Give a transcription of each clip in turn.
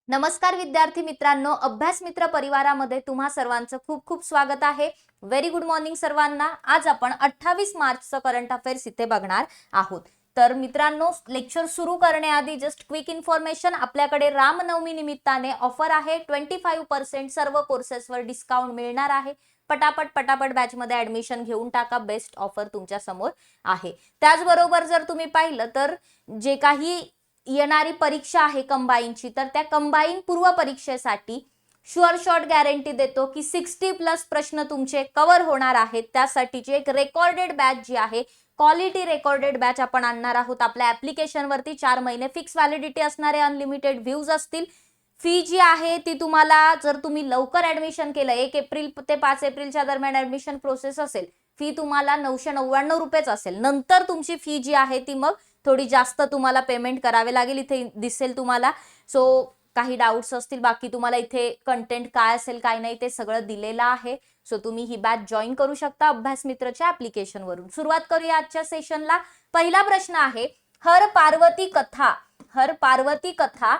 नमस्कार विद्यार्थी मित्रांनो, अभ्यास मित्र परिवारामध्ये तुम्हा सर्वांचं खूप खूप स्वागत आहे. व्हेरी गुड मॉर्निंग सर्वांना. आज आपण 28 मार्चचं करंट अफेअर्स इथे बघणार आहोत. तर मित्रांनो, लेक्चर सुरू करण्याआधी जस्ट क्विक इन्फॉर्मेशन. आपल्याकडे रामनवमी निमित्ताने ऑफर आहे. 25% सर्व कोर्सेसवर डिस्काउंट मिळणार आहे. पटापट बॅच मध्ये ऍडमिशन घेऊन टाका. बेस्ट ऑफर तुमच्या समोर आहे. त्याचबरोबर जर तुम्ही पाहिलं तर जे काही येणारी परीक्षा आहे कंबाईनची, तर त्या कंबाईन पूर्व परीक्षेसाठी शुअर शॉर्ट गॅरंटी देतो की 60+ प्रश्न तुमचे कव्हर होणार आहेत. त्यासाठीची एक रेकॉर्डेड बॅच जी आहे, क्वालिटी रेकॉर्डेड बॅच आपण आणणार आहोत आपल्या ऍप्लिकेशन वरती. 4 महिने फिक्स व्हॅलिडिटी असणारे, अनलिमिटेड व्ह्यूज असतील. फी जी आहे ती तुम्हाला, जर तुम्ही लवकर ऍडमिशन केलं, 1 एप्रिल ते 5 एप्रिलच्या दरम्यान ऍडमिशन प्रोसेस असेल, फी तुम्हाला 999 रुपयेच असेल. नंतर तुमची फी जी आहे ती मग थोडी जास्त तुम्हाला पेमेंट करावे लागेल. इथे दिसेल तुम्हाला. सो काही डाऊट्स असतील, बाकी तुम्हाला इथे कंटेंट काय असेल काय नाही ते सगळं दिलेलं आहे. सो तुम्ही ही बॅच जॉईन करू शकता अभ्यास मित्रच्या ऍप्लिकेशन वरून. सुरुवात करूया आजच्या सेशनला. पहिला प्रश्न आहे, हर पार्वती कथा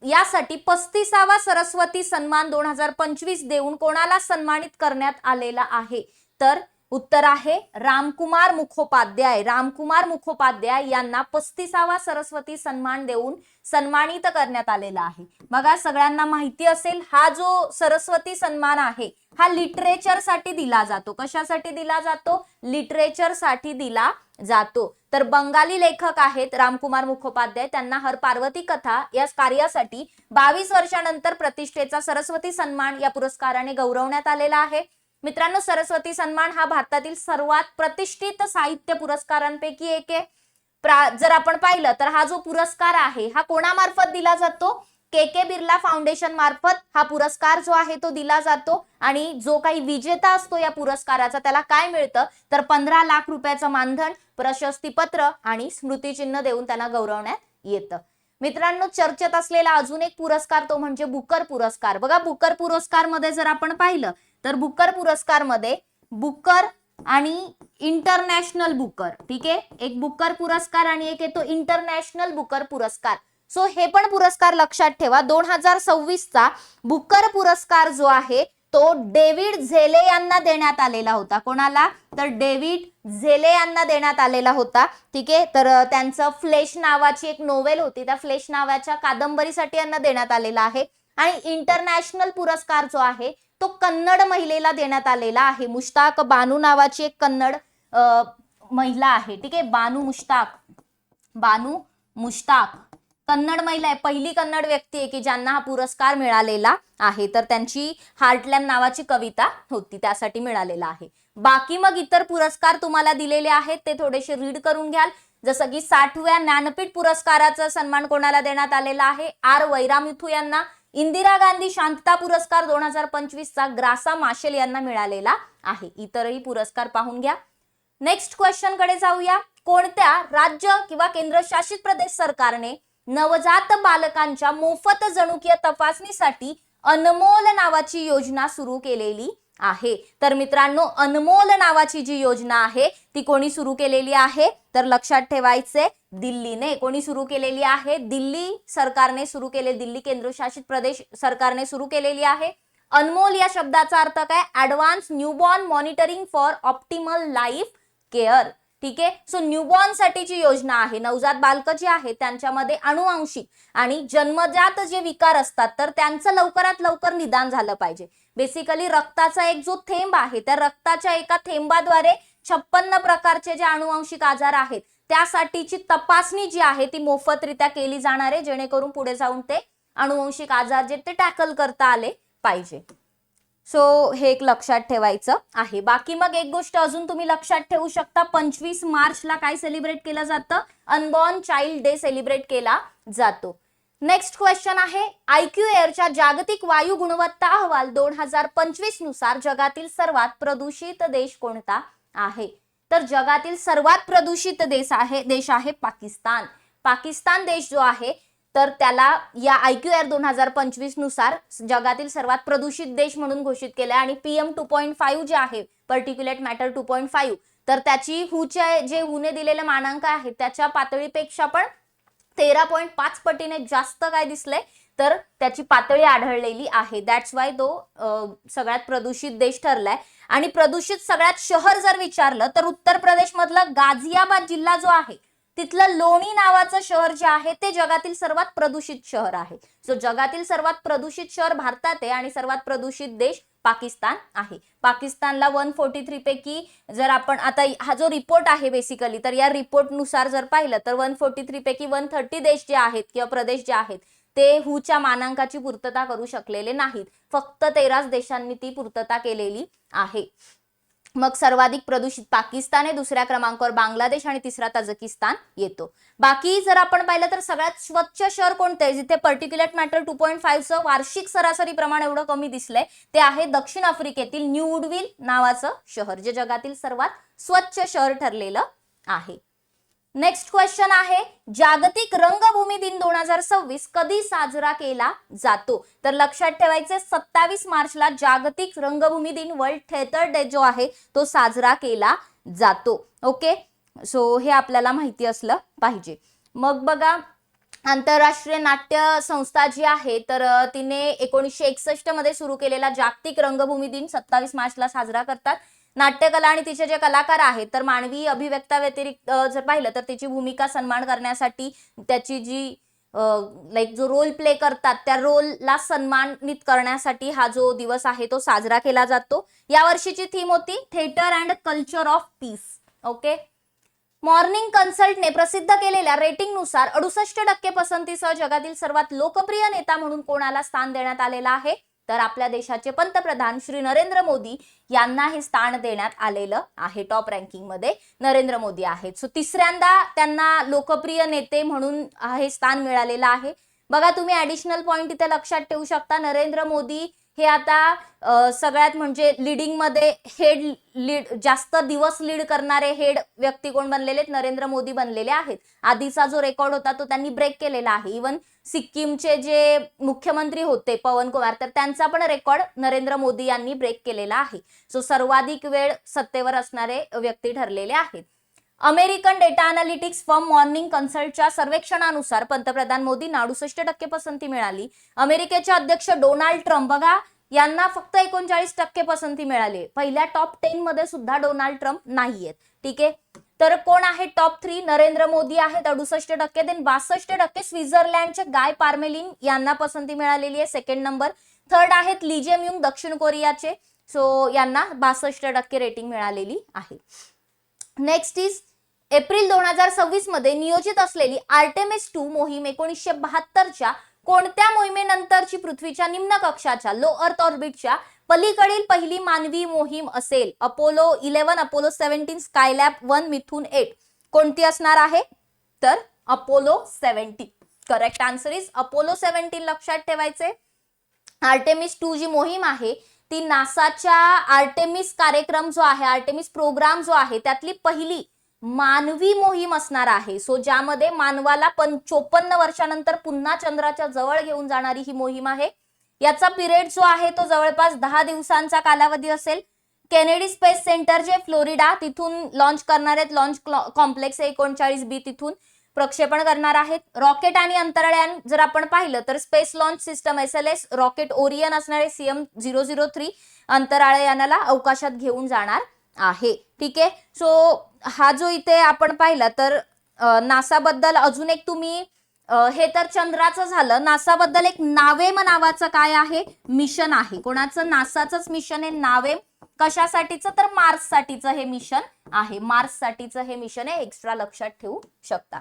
यासाठी 35वा सरस्वती सन्मान 2025 देऊन कोणाला सन्मानित करण्यात आलेला आहे? तर उत्तर आहे रामकुमार मुखोपाध्याय. रामकुमार मुखोपाध्याय यांना 35वा सरस्वती सन्मान देऊन सन्मानित करण्यात आलेला आहे. बघा, सगळ्यांना माहिती असेल, हा जो सरस्वती सन्मान आहे हा लिटरेचर साठी दिला जातो. कशासाठी दिला जातो? लिटरेचर साठी दिला जातो. तर बंगाली लेखक आहेत रामकुमार मुखोपाध्याय. त्यांना हर पार्वती कथा या कार्यासाठी 22 वर्षानंतर प्रतिष्ठेचा सरस्वती सन्मान या पुरस्काराने गौरवण्यात आलेला आहे. मित्रांनो, सरस्वती सन्मान हा भारतातील सर्वात प्रतिष्ठित साहित्य पुरस्कारांपैकी एक आहे. जर आपण पाहिलं तर हा जो पुरस्कार आहे हा कोणामार्फत दिला जातो? के बिर्ला फाउंडेशन मार्फत हा पुरस्कार जो आहे तो दिला जातो. आणि जो काही विजेता असतो या पुरस्काराचा, त्याला काय मिळतं तर 15 लाख रुपयाचं मानधन, प्रशस्तीपत्र आणि स्मृतिचिन्ह देऊन त्यांना गौरवण्यात येतं. मित्रांनो, चर्चेत असलेला अजून एक पुरस्कार तो म्हणजे बुकर पुरस्कार. बघा, बुकर पुरस्कार मध्ये जर आपण पाहिलं तर बुकर पुरस्कार मध्ये बुकर आणि इंटरनॅशनल बुकर, ठीक आहे, एक बुकर पुरस्कार आणि एक येतो इंटरनॅशनल बुकर पुरस्कार. सो हे पण पुरस्कार लक्षात ठेवा. 2026चा बुकर पुरस्कार जो आहे तो डेव्हिड झेले यांना देण्यात आलेला होता. कोणाला? तर डेव्हिड झेले यांना देण्यात आलेला होता. ठीक आहे, तर त्यांचं फ्लेश नावाची एक नोवेल होती, त्या फ्लेश नावाच्या कादंबरीसाठी यांना देण्यात आलेला आहे. आणि इंटरनॅशनल पुरस्कार जो आहे तो कन्नड महिलेला देण्यात आलेला आहे. मुश्ताक बानू नावाची एक कन्नड महिला आहे. ठीक आहे, बानू मुश्ताक कन्नड महिला आहे. पहिली कन्नड व्यक्ती आहे की ज्यांना हा पुरस्कार मिळालेला आहे. तर त्यांची हार्टलॅम्प नावाची कविता होती, त्यासाठी मिळालेला आहे. बाकी मग इतर पुरस्कार तुम्हाला दिलेले आहेत, ते थोडेसे रीड करून घ्याल. जसं की 60व्या ज्ञानपीठ पुरस्काराचा सन्मान कोणाला देण्यात आलेला आहे? आर वैरामुथू यांना. इंदिरा गांधी शांतता पुरस्कार 2025चा ग्रासा माशेल यांना मिळालेला आहे. इतरही पुरस्कार पाहून घ्या. नेक्स्ट क्वेश्चन कडे जाऊया. कोणत्या राज्य किंवा केंद्रशासित प्रदेश सरकारने नवजात बालकांच्या मोफत जनुकीय तपासणीसाठी अनमोल नावाची योजना सुरू केलेली आहे? तर मित्रांनो, अनमोल नावाची जी योजना आहे ती कोणी सुरू केलेली आहे? तर लक्षात ठेवायचे, दिल्लीने. कोणी सुरू केलेली आहे? दिल्ली सरकारने सुरू केले, दिल्ली केंद्रशासित प्रदेश सरकारने सुरू केलेली आहे. अनमोल या शब्दाचा अर्थ काय? Advance newborn monitoring for optimal life care. ठीक आहे, सो न्यूबॉर्न साठीची योजना आहे. नवजात बालकं जी आहेत त्यांच्यामध्ये अनुवांशिक आणि जन्मजात जे विकार असतात तर त्यांचं लवकरात लवकर निदान झालं पाहिजे. बेसिकली रक्ताचा एक जो थेंब आहे, त्या रक्ताच्या एका थेंबाद्वारे 56 प्रकारचे जे अनुवांशिक आजार आहेत त्यासाठीची तपासणी जी आहे ती मोफतरित्या केली जाणार आहे, जेणेकरून पुढे जाऊन ते अनुवांशिक आजार जे ते टॅकल करता आले पाहिजे. सो हे एक लक्षात ठेवायचं आहे. बाकी मग एक गोष्ट अजून तुम्ही लक्षात ठेवू शकता, 25 मार्चला काय सेलिब्रेट केलं जातं? अनबॉर्न चाइल्ड डे सेलिब्रेट केला जातो. नेक्स्ट क्वेश्चन आहे, IQ एअरच्या जागतिक वायू गुणवत्ता अहवाल 2025 नुसार जगातील सर्वात प्रदूषित देश कोणता आहे? तर जगातील सर्वात प्रदूषित देश आहे पाकिस्तान. पाकिस्तान देश जो आहे तर त्याला या IQ एअर 2025 नुसार जगातील सर्वात प्रदूषित देश म्हणून घोषित केलं आहे. आणि PM 2.5 जे आहे, पर्टिक्युलेट मॅटर 2.5, तर त्याची जे हूने दिलेले मानांक आहे त्याच्या पातळीपेक्षा पण 13.5 पटीने जास्त काय दिसले तर त्याची पातळी आढळलेली आहे. दॅट्स वाय तो सगळ्यात प्रदूषित देश ठरलाय. आणि प्रदूषित सगळ्यात शहर जर विचारलं तर उत्तर प्रदेश मधलं गाझियाबाद जिल्हा जो आहे तिथलं लोणी नावाचं शहर जे आहे ते जगातील सर्वात प्रदूषित शहर आहे. सो जगातील सर्वात प्रदूषित शहर भारतात आहे आणि सर्वात प्रदूषित देश पाकिस्तान आहे. पाकिस्तानला 143 पैकी जर आपण आता हा जो रिपोर्ट आहे बेसिकली, तर या रिपोर्ट नुसार जर पाहिलं तर 143 पैकी 130 देश जे आहेत किंवा प्रदेश जे आहेत ते हुच्या मानांकाची पूर्तता करू शकलेले नाहीत. फक्त 13 देशांनी ती पूर्तता केलेली आहे. मग सर्वाधिक प्रदूषित पाकिस्तान आहे, दुसऱ्या क्रमांकावर बांगलादेश आणि तिसरा ताजिकिस्तान येतो. बाकी जर आपण पाहिलं तर सगळ्यात स्वच्छ शहर कोणते आहे जिथे पर्टिक्युलेट मॅटर 2.5 चं वार्षिक सरासरी प्रमाण एवढं कमी दिसलंय ते आहे दक्षिण आफ्रिकेतील न्यू वुडविल नावाचं शहर, जे जगातील सर्वात स्वच्छ शहर ठरलेलं आहे. नेक्स्ट क्वेश्चन आहे जागतिक रंगभूमी दिन 2026 कधी साजरा केला जातो? तर लक्षात ठेवायचे 27 मार्चला जागतिक रंगभूमी दिन, वर्ल्ड थिएटर डे जो आहे तो साजरा केला जातो. ओके, सो हे आपल्याला माहिती असलं पाहिजे. मग बघा, आंतरराष्ट्रीय नाट्य संस्था जी आहे तर तिने 1961 मध्ये सुरू केलेला जागतिक रंगभूमी दिन 27 मार्चला साजरा करतात. नाट्यकला आणि तिचे जे कलाकार आहेत तर मानवी अभिव्यक्ता व्यतिरिक्त जर पाहिलं तर त्याची भूमिका सन्मान करण्यासाठी त्याची जी लाईक जो रोल प्ले करतात त्या रोलला सन्मानित करण्यासाठी हा जो दिवस आहे तो साजरा केला जातो. या वर्षीची थीम होती theatre and culture of peace. Okay, morning कन्सल्टने प्रसिद्ध केलेल्या रेटिंगनुसार 68% पसंतीसह जगातील सर्वात लोकप्रिय नेता म्हणून कोणाला स्थान देण्यात आलेलं आहे? तर आपल्या देशाचे पंतप्रधान श्री नरेंद्र मोदी यांना हे स्थान देण्यात आलेलं आहे. टॉप रँकिंग मध्ये नरेंद्र मोदी आहेत. सो तिसऱ्यांदा त्यांना लोकप्रिय नेते म्हणून हे स्थान मिळालेलं आहे. बघा, तुम्ही ऍडिशनल पॉइंट इथे लक्षात ठेवू शकता. नरेंद्र मोदी हे आता सगळ्यात म्हणजे लीडिंग मध्ये लीड जास्त दिवस लीड करणारे हेड व्यक्ती कोण बनलेले आहेत? नरेंद्र मोदी बनलेले आहेत. आधीचा जो रेकॉर्ड होता तो त्यांनी ब्रेक केलेला आहे. इवन सिक्कीमचे जे मुख्यमंत्री होते पवन कुमार तर त्यांचा पण रेकॉर्ड नरेंद्र मोदी यांनी ब्रेक केलेला आहे. सो सर्वाधिक वेळ सत्तेवर असणारे व्यक्ती ठरलेले आहेत. American data analytics firm morning कन्सल्टच्या सर्वेक्षणानुसार पंतप्रधान मोदींना 68% पसंती मिळाली. अमेरिकेचे अध्यक्ष डोनाल्ड ट्रम्प बघा यांना फक्त 39% पसंती मिळाली. पहिल्या टॉप 10 मध्ये सुद्धा डोनाल्ड ट्रम्प नाहीयेत. ठीक आहे, तर कोण आहे टॉप 3? नरेंद्र मोदी आहेत 68%, देन 62% स्वित्झर्लंडचे गाय पार्मेलिन यांना पसंती मिळालेली आहे, सेकंड नंबर. थर्ड आहेत ली जे म्युंग दक्षिण कोरियाचे, सो यांना 62% रेटिंग मिळालेली आहे. नेक्स्ट इज एप्रिल 2026 मध्ये नियोजित असलेली आर्टेमिस 2 मोहीम 1972च्या कोणत्या मोहिमेनंतरची पृथ्वीच्या निम्न कक्षाच्या लो अर्थ ऑर्बिटच्या पलीकडील पहिली मानवी मोहीम असेल? अपोलो 11, अपोलो 17, स्कायलॅब 1, मिथुन 8 कोणती असणार आहे? तर Apollo 17. Correct answer is Apollo 17. लक्षात ठेवायचे. आर्टेमिस 2 जी मोहीम आहे ती नासाच्या आर्टेमिस कार्यक्रम जो आहे, आर्टेमिस प्रोग्राम जो आहे त्यातली पहिली मानवी मोहीम असणार आहे. सो ज्यामध्ये मानवाला 54 वर्षानंतर पुन्हा चंद्राच्या जवळ घेऊन जाणारी ही मोहीम आहे. याचा पिरियड जो आहे तो जवळपास 10 दिवसांचा कालावधी असेल. केनेडी स्पेस सेंटर जे फ्लोरिडा तिथून लॉन्च करणार आहेत. लॉन्च कॉम्प्लेक्स 39B तिथून प्रक्षेपण करणार आहेत. रॉकेट आणि अंतराळयान जर आपण पाहिलं तर space launch system SLS rocket Orion असणारे CM003 अंतराळयानाला अवकाशात घेऊन जाणार आहे. ठीक आहे, सो हा जो इथे आपण पाहिला तर नासा बद्दल अजून एक तुम्ही हे तर चंद्राचं झालं. नासा बद्दल एक नावेम नावाचं काय आहे मिशन आहे. कोणाचं? नासाचंच मिशन आहे नावेम. कशासाठीचं? तर मार्स साठीचं हे मिशन आहे. मार्स साठीचं हे मिशन आहे. एक्स्ट्रा लक्षात ठेवू शकता.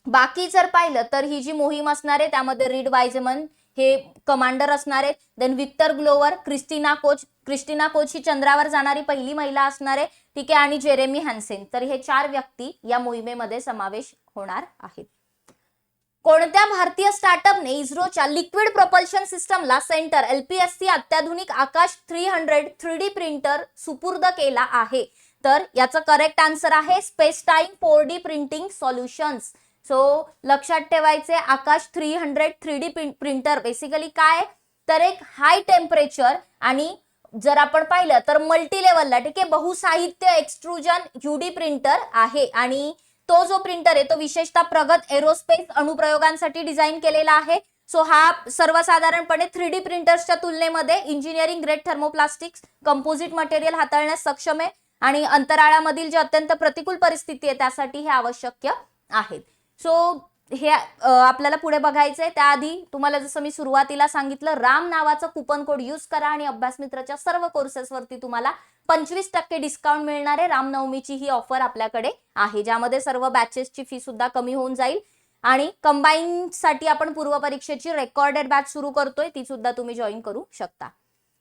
बाकी जर पाहिलं तर ही जी मोहीम असणार आहे त्यामध्ये रीड वाइजमन हे कमांडर असणार आहेत. Then Victor Glover, Christina Koch ही चंद्रावर जाणारी पहिली महिला असणार आहे. ठीक आहे, आणि जेरेमी हॅन्सेन. तर हे 4 व्यक्ती या मोहिमेमध्ये समावेश होणार आहेत. कोणत्या भारतीय स्टार्टअपने इस्रोच्या लिक्विड प्रोपल्शन सिस्टमला सेंटर LPSC अत्याधुनिक आकाश 300 3D प्रिंटर सुपूर्द केला आहे? तर याचं करेक्ट आन्सर आहे space time 4D printing solutions. So लक्षात ठेवायचे आकाश 300 3D प्रिंटर बेसिकली काय तर एक हाय टेम्परेचर आणि जर आपण पाहिलं तर मल्टी लेवलला ठीक आहे बहुसाहित्य एक्सट्रुजन UD प्रिंटर आहे. आणि तो जो प्रिंटर आहे तो विशेषतः प्रगत एरोस्पेस अनुप्रयोगांसाठी डिझाईन केलेला आहे. सो हा सर्वसाधारणपणे 3D प्रिंटर्सच्या तुलनेमध्ये engineering grade thermoplastics composite material हाताळण्यास सक्षम आहे आणि अंतराळामधील जे अत्यंत प्रतिकूल परिस्थिती आहे त्यासाठी हे आवश्यक आहेत. सो हे आपल्याला पुढे बघायचंय. त्याआधी तुम्हाला जसं मी सुरुवातीला सांगितलं, राम नावाचं कुपन कोड यूज करा आणि अभ्यास मित्राच्या सर्व कोर्सेस वरती तुम्हाला 25% डिस्काउंट मिळणार आहे. रामनवमीची ही ऑफर आपल्याकडे आहे, ज्यामध्ये सर्व बॅचेसची फी सुद्धा कमी होऊन जाईल आणि कंबाईन साठी आपण पूर्व परीक्षेची रेकॉर्डेड बॅच सुरू करतोय, ती सुद्धा तुम्ही जॉईन करू शकता.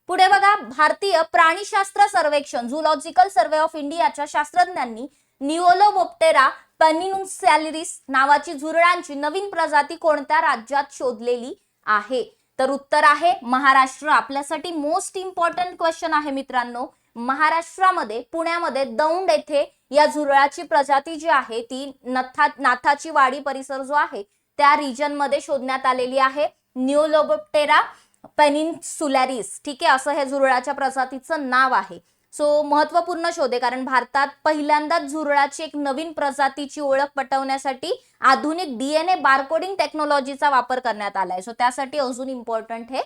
पुढे बघा, भारतीय प्राणीशास्त्र सर्वेक्षण झूलॉजिकल सर्वे ऑफ इंडियाच्या शास्त्रज्ञांनी निओलोबोप्टेरा पेनिन्सुलॅरिस नावाची झुरळांची नवीन प्रजाती कोणत्या राज्यात शोधलेली आहे? तर उत्तर आहे महाराष्ट्र. आपल्यासाठी मोस्ट इम्पॉर्टंट क्वेश्चन आहे मित्रांनो. महाराष्ट्रामध्ये पुण्यामध्ये दौंड येथे या झुरळाची प्रजाती जी आहे ती नाथाची वाडी परिसर जो आहे त्या रिजन मध्ये शोधण्यात आलेली आहे. निओलोबोप्टेरा पेनिन्सुलॅरिस, ठीक आहे, असं हे झुरळाच्या प्रजातीचं नाव आहे. सो महत्वपूर्ण शोध आहे, कारण भारतात पहिल्यांदाच झुरळाची एक नवीन प्रजातीची ओळख पटवण्यासाठी आधुनिक DNA बारकोडिंग टेक्नॉलॉजीचा वापर करण्यात आलाय. सो त्यासाठी अजून इम्पॉर्टंट हे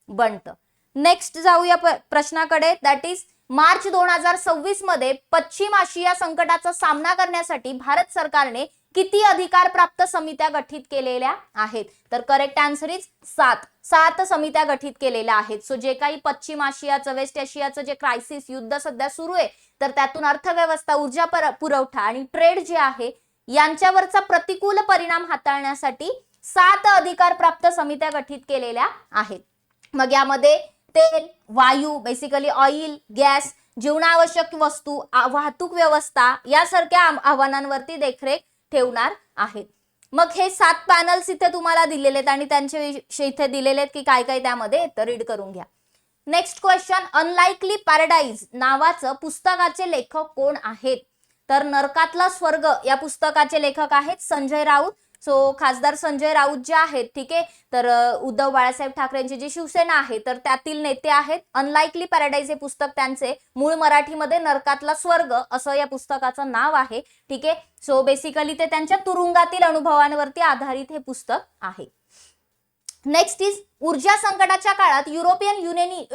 बनतं. नेक्स्ट जाऊया प्रश्नाकडे. दॅट इज मार्च 2026 मध्ये पश्चिम आशिया संकटाचा सामना करण्यासाठी भारत सरकारने किती अधिकार प्राप्त समित्या गठीत केलेल्या आहेत? तर करेक्ट आन्सर इज 7 समित्या गठीत केलेल्या आहेत. सो जे काही पश्चिम आशियाचं, वेस्ट आशियाचं जे क्रायसिस युद्ध सध्या सुरू आहे तर त्यातून अर्थव्यवस्था, ऊर्जा पुरवठा आणि ट्रेड जे आहे यांच्यावरचा प्रतिकूल परिणाम हाताळण्यासाठी 7 अधिकार प्राप्त समित्या गठीत केलेल्या आहेत. मग यामध्ये तेल, वायू, बेसिकली ऑइल, गॅस, जीवनावश्यक वस्तू, वाहतूक व्यवस्था यासारख्या आव्हानांवरती देखरेख ठेवणार आहेत. मग हे 7 पॅनल्स इथे तुम्हाला दिलेले आहेत आणि त्यांचे विषय इथे दिलेले आहेत की काय काय त्यामध्ये, तर रीड करून घ्या. नेक्स्ट क्वेश्चन, अनलाइकली पॅराडाइज नावाचं पुस्तकाचे लेखक कोण आहेत? तर नरकातला स्वर्ग या पुस्तकाचे लेखक आहेत संजय राऊत. सो खासदार संजय राऊत जे आहेत, ठीक आहे, तर उद्धव बाळासाहेब ठाकरेंची जी शिवसेना आहे तर त्यातील नेते आहेत. अनलाइकली पॅराडाइज हे पुस्तक त्यांचे मूळ मराठीमध्ये नरकातला स्वर्ग असं या पुस्तकाचं नाव आहे, ठीक आहे. सो बेसिकली ते त्यांच्या तुरुंगातील अनुभवांवरती आधारित हे पुस्तक आहे. नेक्स्ट इज, ऊर्जा संकटाच्या काळात युरोपियन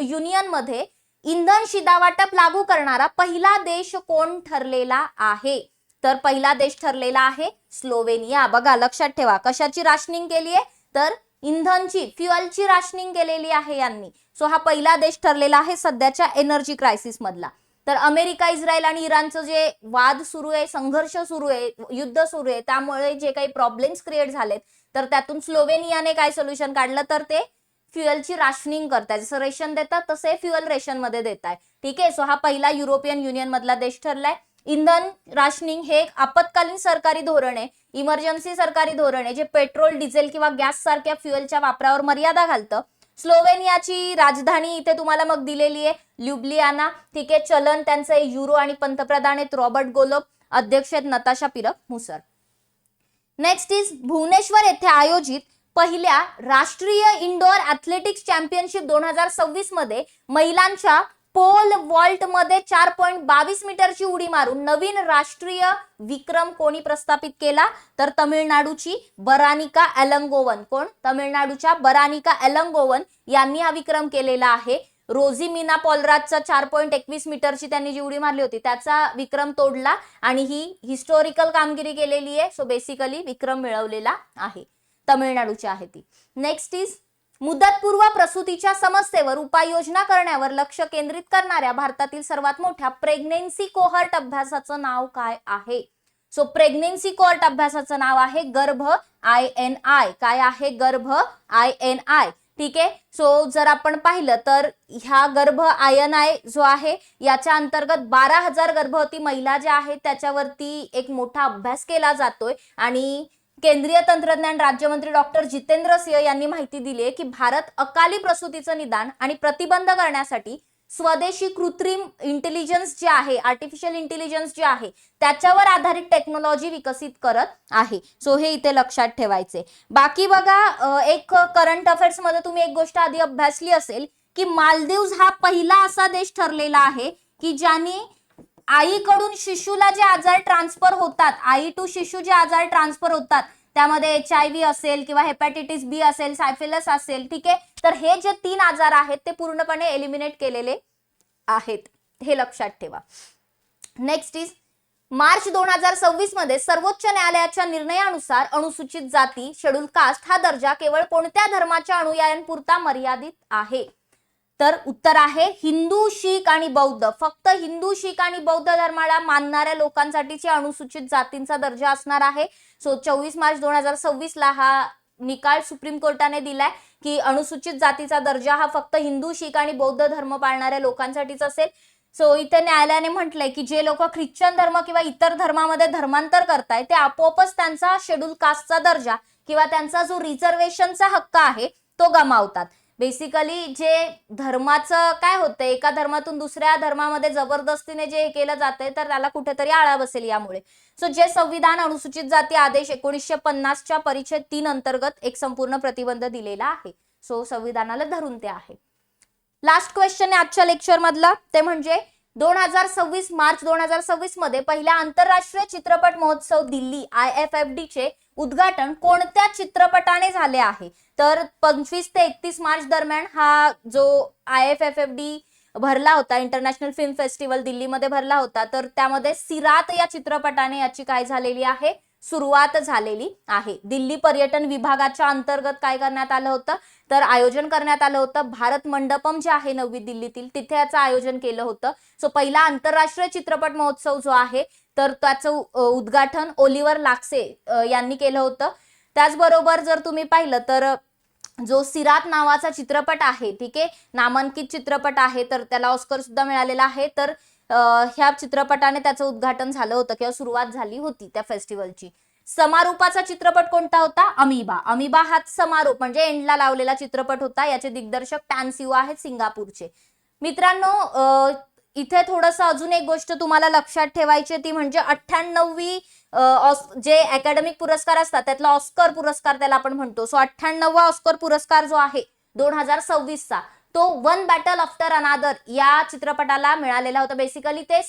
युनियन मध्ये इंधन शिधावाटप लागू करणारा पहिला देश कोण ठरलेला आहे? तर पहिला देश ठरलेला आहे स्लोवेनिया. बघा लक्षात ठेवा, कशाची राशनिंग केली आहे? तर इंधनची, फ्युएलची राशनिंग केलेली आहे यांनी. सो हा पहिला देश ठरलेला आहे सध्याच्या एनर्जी क्रायसिस मधला. तर अमेरिका, इस्रायल आणि इराणचं जे वाद सुरू आहे, संघर्ष सुरू आहे, युद्ध सुरू आहे, त्यामुळे जे काही प्रॉब्लेम्स क्रिएट झालेत तर त्यातून स्लोवेनियाने काय सोल्युशन काढलं तर ते फ्युएलची राशनिंग करताय. जसं रेशन देतात तसे फ्युएल रेशन मध्ये देत आहे, ठीक आहे. सो हा पहिला युरोपियन युनियन मधला देश ठरलाय. इंधन राशनिंग हे एक आपत्कालीन सरकारी धोरण आहे, इमर्जन्सी सरकारी धोरण आहे, जे पेट्रोल, डिझेल किंवा गॅस सारख्या फ्युएलच्या वापरावर मर्यादा घालतं. स्लोवेनियाची राजधानी इथे तुम्हाला मग दिलेली आहे ल्युब्लियाना, ठीक आहे. चलन त्यांचं युरो आणि पंतप्रधान आहेत रॉबर्ट गोलोब, अध्यक्ष आहेत नताशा पिरक मुसर. नेक्स्ट इज, भुवनेश्वर येथे आयोजित पहिल्या राष्ट्रीय इंडोर ऍथलेटिक्स चॅम्पियनशिप 2026 मध्ये महिलांच्या पोल वॉल्ट मध्ये 4.22 मीटरची उडी मारून नवीन राष्ट्रीय विक्रम कोणी प्रस्थापित केला? तर तमिळनाडूची बरानिका एलंगोवन. कोण? तमिळनाडूच्या बरानिका एलंगोवन यांनी हा विक्रम केलेला आहे. रोझी मीना पॉलराजचा 4.21 मीटरची त्यांनी जी उडी मारली होती त्याचा विक्रम तोडला आणि ही हिस्टोरिकल कामगिरी केलेली आहे. सो बेसिकली विक्रम मिळवलेला आहे. तमिळनाडूची आहे ती. नेक्स्ट इज, मुदतपूर्व प्रसूतीच्या समस्येवर उपाययोजना करण्यावर लक्ष केंद्रित करणाऱ्या भारतातील सर्वात मोठ्या प्रेग्नेन्सी कोहर्ट अभ्यासाचं नाव काय आहे? सो प्रेग्नेन्सी कोहर्ट अभ्यासाचं नाव आहे गर्भ INI. काय आहे? गर्भ INI, ठीक आहे. सो जर आपण पाहिलं तर ह्या गर्भ INI जो आहे याच्या अंतर्गत 12,000 गर्भवती महिला ज्या आहेत त्याच्यावरती एक मोठा अभ्यास केला जातोय आणि केंद्रीय तंत्रज्ञान राज्यमंत्री डॉक्टर जितेंद्र सिंह यांनी माहिती दिली आहे की भारत अकाली प्रसूतीचं निदान आणि प्रतिबंध करण्यासाठी स्वदेशी कृत्रिम इंटेलिजन्स जे आहे, आर्टिफिशियल इंटेलिजन्स जे आहे त्याच्यावर आधारित टेक्नॉलॉजी विकसित करत आहे. सो हे इथे लक्षात ठेवायचे. बाकी बघा, एक करंट अफेअर्स मध्ये तुम्ही एक गोष्ट आधी अभ्यासली असेल की मालदीव्स हा पहिला असा देश ठरलेला आहे की ज्याने आईकडून शिशूला जे आजार ट्रान्सफर होतात, आई टू शिशू जे आजार ट्रान्सफर होतात त्यामध्ये HIV असेल किंवा हेपॅटायटिस बी असेल, सायफिलस असेल, ठीक आहे. तर हे जे 3 आजार आहेत ते पूर्णपणे एलिमिनेट केलेले आहेत, हे लक्षात ठेवा. नेक्स्ट इज मार्च 2026 मध्ये सर्वोच्च न्यायालयाच्या निर्णयानुसार अनुसूचित जाती शेड्यूल कास्ट हा दर्जा केवळ कोणत्या धर्माच्या अनुयायांपुरता मर्यादित आहे? तर उत्तर आहे हिंदू, शीख आणि बौद्ध. फक्त हिंदू, शीख आणि बौद्ध धर्माला मानणाऱ्या लोकांसाठीची अनुसूचित जातींचा दर्जा असणार आहे. सो 24 मार्च 2026 ला हा निकाल सुप्रीम कोर्टाने दिलाय की अनुसूचित जातीचा दर्जा हा फक्त हिंदू, शीख आणि बौद्ध धर्म पाळणाऱ्या लोकांसाठीच असेल. सो इथे न्यायालयाने म्हटलंय की जे लोक ख्रिश्चन धर्म किंवा इतर धर्मामध्ये धर्मांतर करताय ते आपोआपच त्यांचा शेड्यूल कास्टचा दर्जा किंवा त्यांचा जो रिझर्वेशनचा हक्क आहे तो गमावतात. बेसिकली जे धर्माचं काय होतं, एका धर्मातून दुसऱ्या धर्मामध्ये जबरदस्तीने जे केलं जातंय तर त्याला कुठेतरी आळा बसेल यामुळे. सो जे संविधान अनुसूचित जाती आदेश 1950 च्या परिच्छेद 3 अंतर्गत एक संपूर्ण प्रतिबंध दिलेला आहे. सो संविधानाला धरून ते आहे. लास्ट क्वेश्चन आहे आजच्या लेक्चर मधला, ते म्हणजे 2026 मार्च 2026 मध्ये पहिल्या आंतरराष्ट्रीय चित्रपट महोत्सव दिल्ली IFFD चे उद्घाटन कोणत्या चित्रपटाने झाले आहे? तर 25 ते 31 मार्च दरम्यान हा जो IFFD भरला होता, इंटरनॅशनल फिल्म फेस्टिवल दिल्लीमध्ये भरला होता, तर त्यामध्ये सिरात या चित्रपटाने याची काय झालेली आहे, सुरुवात झालेली आहे. दिल्ली पर्यटन विभागाच्या अंतर्गत काय करण्यात आलं होतं, तर आयोजन करण्यात आलं होतं. भारत मंडपम जे आहे नवी दिल्लीतील, तिथे याचं आयोजन केलं होतं. सो पहिला आंतरराष्ट्रीय चित्रपट महोत्सव जो आहे तर त्याचं उद्घाटन ओलिव्हर लाक्से यांनी केलं होतं. त्याचबरोबर जर तुम्ही पाहिलं तर जो सिरात नावाचा चित्रपट आहे, ठीक आहे, नामांकित चित्रपट आहे, तर त्याला ऑस्कर सुद्धा मिळालेला आहे. तर ह्या चित्रपटाने त्याचं उद्घाटन झालं होतं किंवा सुरुवात झाली होती त्या फेस्टिवलची. समारोपाचा चित्रपट कोणता होता? अमीबा. अमीबा हा समारोप म्हणजे एंडला लावलेला चित्रपट होता. याचे दिग्दर्शक टॅन सिओ आहेत सिंगापूरचे. मित्रांनो, इथे थोडंसं अजून एक गोष्ट तुम्हाला लक्षात ठेवायची ती म्हणजे 98वी जे अकॅडमिक पुरस्कार असतात त्यातला ऑस्कर पुरस्कार त्याला आपण म्हणतो. सो 98वा ऑस्कर पुरस्कार जो आहे 2026 चा तो वन बॅटल आफ्टर अनादर या चित्रपटाला मिळालेला होता. बेसिकली ते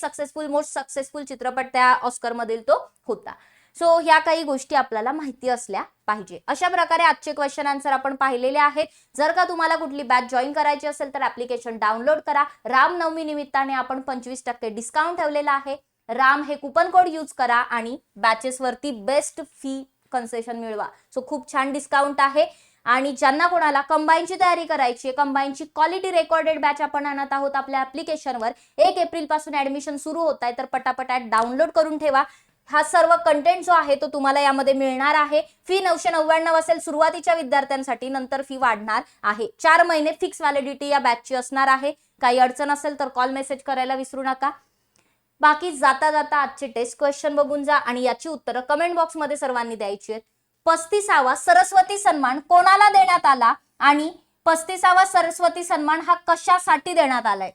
मोस्ट सक्सेसफुल चित्रपट त्या ऑस्कर मधील तो होता. सो ह्या काही गोष्टी आपल्याला माहिती असल्या पाहिजे. अशा प्रकारे आजचे क्वेश्चन आन्सर आपण पाहिलेले आहेत. जर का तुम्हाला कुठली बॅच जॉईन करायची असेल तर ऍप्लिकेशन डाउनलोड करा. रामनवमी निमित्ताने आपण 25% डिस्काउंट ठेवलेला आहे. राम हे कुपन कोड यूज करा आणि बॅचेस वरती बेस्ट फी कन्सेशन मिळवा. सो खूप छान डिस्काउंट आहे. आणि ज्यांना कोणाला कंबाईनची तयारी करायची आहे, कंबाईनची क्वालिटी रेकॉर्डेड बॅच आपण आणत आहोत आपल्या ऍप्लिकेशनवर. 1 एप्रिल पासून ऍडमिशन सुरू होत आहे, तर पटापट ऍप डाउनलोड करून ठेवा. हा सर्व कंटेंट जो आहे तो तुम्हाला यामध्ये मिळणार आहे. फी 999 असेल सुरुवातीच्या विद्यार्थ्यांसाठी, नंतर फी वाढणार आहे. 4 महिने फिक्स व्हॅलिडिटी या बॅचची असणार आहे. काही अडचण असेल तर कॉल मेसेज करायला विसरू नका. बाकी जाता जाता आजचे टेस्ट क्वेश्चन बघून जा आणि याची उत्तरं कमेंट बॉक्स मध्ये सर्वांनी द्यायची आहेत. 35वा सरस्वती सन्मान कोणाला देण्यात आला आणि 35वा सरस्वती सन्मान हा कशासाठी देण्यात आलाय,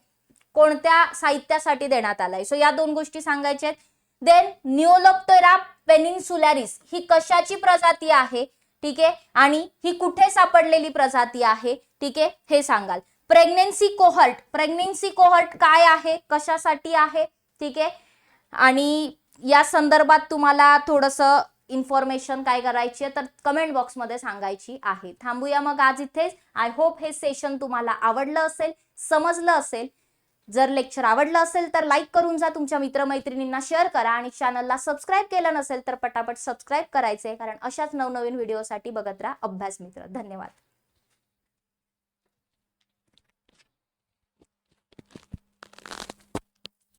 कोणत्या साहित्यासाठी देण्यात आलाय? सो या 2 गोष्टी सांगायच्या आहेत. देन निओलेप्टेरा पेनिन्सुलॅरिस ही कशाची प्रजाती आहे, ठीक आहे, आणि ही कुठे सापडलेली प्रजाती आहे, ठीक आहे, हे सांगाल. प्रेग्नेन्सी कोहर्ट काय आहे, कशासाठी आहे, ठीक आहे, आणि या संदर्भात तुम्हाला थोडंसं इन्फॉर्मेशन काय करायची आहे तर कमेंट बॉक्स मध्ये सांगायची आहे. थांबूया मग आज इथेच. आय होप हे सेशन तुम्हाला आवडलं असेल, समजलं असेल. जर लेक्चर आवडलं असेल तर लाईक करून जा, तुमच्या मित्रमैत्रिणींना शेअर करा आणि चॅनलला सबस्क्राईब केलं नसेल तर पटापट सबस्क्राईब करायचंय, कारण अशाच नवनवीन व्हिडिओसाठी बघत राहा अभ्यास मित्र. धन्यवाद.